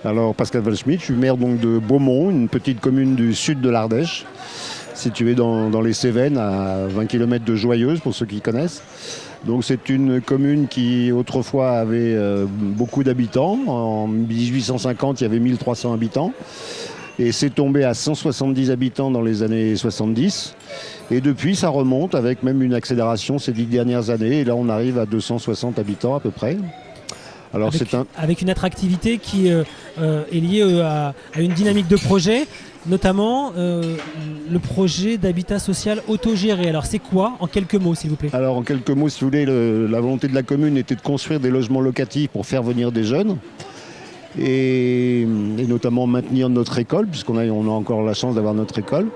Alors Pascal Waldschmidt, je suis maire donc de Beaumont, une petite commune du sud de l'Ardèche, située dans les Cévennes, à 20 km de Joyeuse, pour ceux qui connaissent. Donc c'est une commune qui autrefois avait beaucoup d'habitants. En 1850, il y avait 1300 habitants. Et c'est tombé à 170 habitants dans les années 70. Et depuis, ça remonte avec même une accélération ces 10 dernières années. Et là, on arrive à 260 habitants à peu près. Alors, avec une attractivité qui est liée à une dynamique de projet, notamment le projet d'habitat social autogéré. Alors c'est quoi, en quelques mots, s'il vous plaît? Alors en quelques mots, si vous voulez, la volonté de la commune était de construire des logements locatifs pour faire venir des jeunes et notamment maintenir notre école, puisqu'on a encore la chance d'avoir notre école.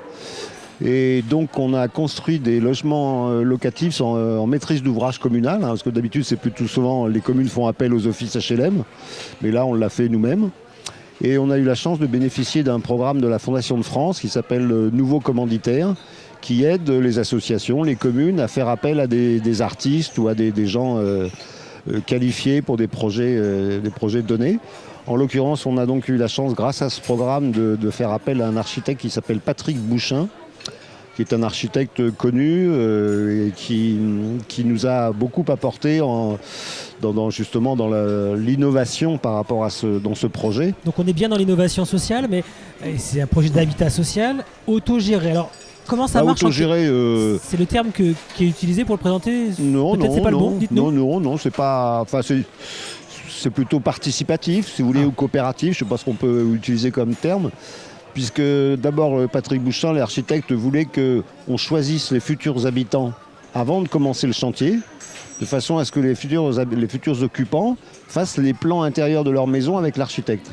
Et donc on a construit des logements locatifs en maîtrise d'ouvrage communal, parce que d'habitude c'est plutôt souvent les communes font appel aux offices HLM, mais là on l'a fait nous-mêmes. Et on a eu la chance de bénéficier d'un programme de la Fondation de France qui s'appelle Nouveau Commanditaire, qui aide les associations, les communes à faire appel à des artistes ou à des gens qualifiés pour des projets donnés. En l'occurrence, on a donc eu la chance, grâce à ce programme, de faire appel à un architecte qui s'appelle Patrick Bouchin, qui est un architecte connu et qui nous a beaucoup apporté justement dans l'innovation par rapport à dans ce projet. Donc on est bien dans l'innovation sociale, mais c'est un projet d'habitat social autogéré. Alors comment ça marche? Autogéré, c'est le terme qui est utilisé pour le présenter? Non, peut-être c'est pas le bon, dites-nous. Non, c'est pas. Enfin, c'est plutôt participatif, si vous voulez, ou coopératif. Je ne sais pas ce qu'on peut utiliser comme terme. Puisque d'abord, Patrick Bouchin, l'architecte, voulait qu'on choisisse les futurs habitants avant de commencer le chantier, de façon à ce que les futurs occupants fassent les plans intérieurs de leur maison avec l'architecte.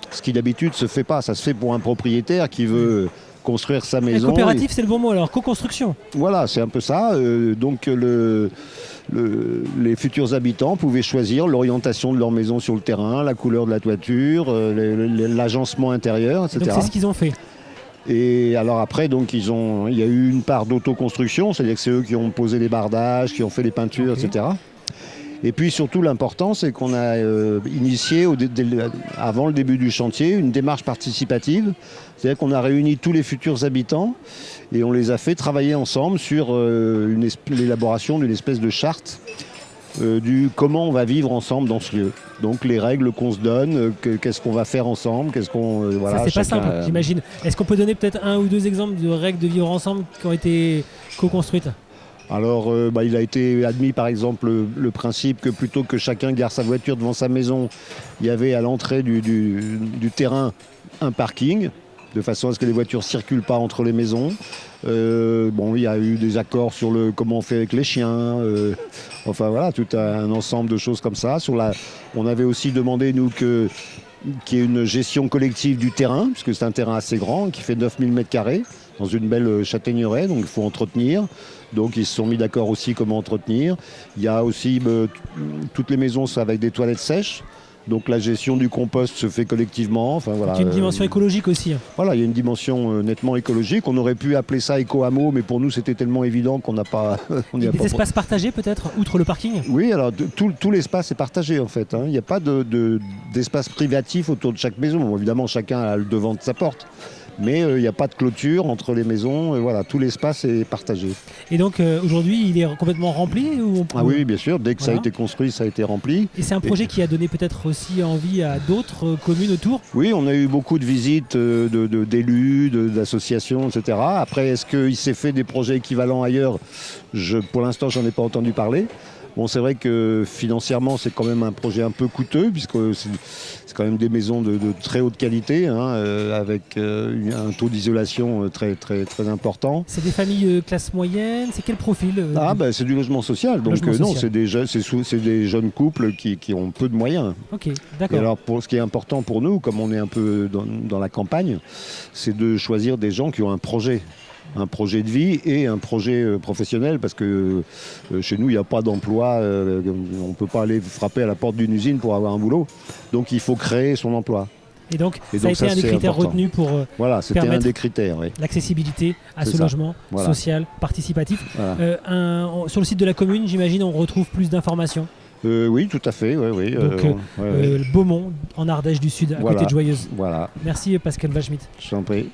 Ce qui d'habitude ne se fait pas. Ça se fait pour un propriétaire qui veut construire sa maison. Coopératif, c'est le bon mot alors, co-construction. Voilà, c'est un peu ça. Donc les futurs habitants pouvaient choisir l'orientation de leur maison sur le terrain, la couleur de la toiture, l'agencement intérieur, etc. Donc c'est ce qu'ils ont fait. Et alors après, donc, il y a eu une part d'autoconstruction, c'est-à-dire que c'est eux qui ont posé les bardages, qui ont fait les peintures, etc. Et puis surtout, l'important, c'est qu'on a initié, avant le début du chantier, une démarche participative. C'est-à-dire qu'on a réuni tous les futurs habitants et on les a fait travailler ensemble sur l'élaboration d'une espèce de charte du comment on va vivre ensemble dans ce lieu. Donc les règles qu'on se donne, qu'est-ce qu'on va faire ensemble, voilà. Ça, c'est pas simple, j'imagine. Est-ce qu'on peut donner peut-être un ou deux exemples de règles de vivre ensemble qui ont été co-construites? Alors, il a été admis, par exemple, le principe que plutôt que chacun gare sa voiture devant sa maison, il y avait à l'entrée du terrain un parking, de façon à ce que les voitures ne circulent pas entre les maisons. Il y a eu des accords sur comment on fait avec les chiens. Enfin, voilà, tout un ensemble de choses comme ça. On avait aussi demandé, nous, qu'il y ait une gestion collective du terrain, puisque c'est un terrain assez grand, qui fait 9000 m², dans une belle châtaigneraie, donc il faut entretenir. Donc ils se sont mis d'accord aussi comment entretenir. Il y a aussi toutes les maisons sont avec des toilettes sèches. Donc la gestion du compost se fait collectivement. Enfin, voilà, il y a une dimension écologique aussi. Voilà, il y a une dimension nettement écologique. On aurait pu appeler ça éco-hameau, mais pour nous c'était tellement évident qu'on n'a pas... Des espaces partagés peut-être, outre le parking? Oui, alors tout l'espace est partagé en fait. Il n'y a pas d'espace privatif autour de chaque maison. Bon, évidemment, chacun a le devant de sa porte. Mais il n'y a pas de clôture entre les maisons, voilà, tout l'espace est partagé. Et donc aujourd'hui, il est complètement rempli Ah oui, bien sûr, dès que ça a été construit, ça a été rempli. Et c'est un projet qui a donné peut-être aussi envie à d'autres communes autour? Oui, on a eu beaucoup de visites d'élus, d'associations, etc. Après, est-ce qu'il s'est fait des projets équivalents ailleurs? Pour l'instant, j'en ai pas entendu parler. Bon, c'est vrai que financièrement, c'est quand même un projet un peu coûteux, puisque c'est quand même des maisons de très haute qualité, avec un taux d'isolation très, très, très important. C'est des familles classe moyenne? C'est quel profil? C'est du logement social. Donc non, c'est des jeunes couples qui ont peu de moyens. Ok, d'accord. Et alors, ce qui est important pour nous, comme on est un peu dans la campagne, c'est de choisir des gens qui ont un projet de vie et un projet professionnel, parce que chez nous, il n'y a pas d'emploi. On ne peut pas aller frapper à la porte d'une usine pour avoir un boulot. Donc, il faut créer son emploi. Et donc ça a été un des critères retenus pour voilà, c'était un des critères, oui. L'accessibilité à ce logement social, participatif. Voilà. Sur le site de la commune, j'imagine, on retrouve plus d'informations. Oui, tout à fait. Oui, oui, Donc, Beaumont, en Ardèche du Sud, à Voilà. côté de Joyeuse. Voilà, Merci Pascal Waldschmidt. je t'en prie.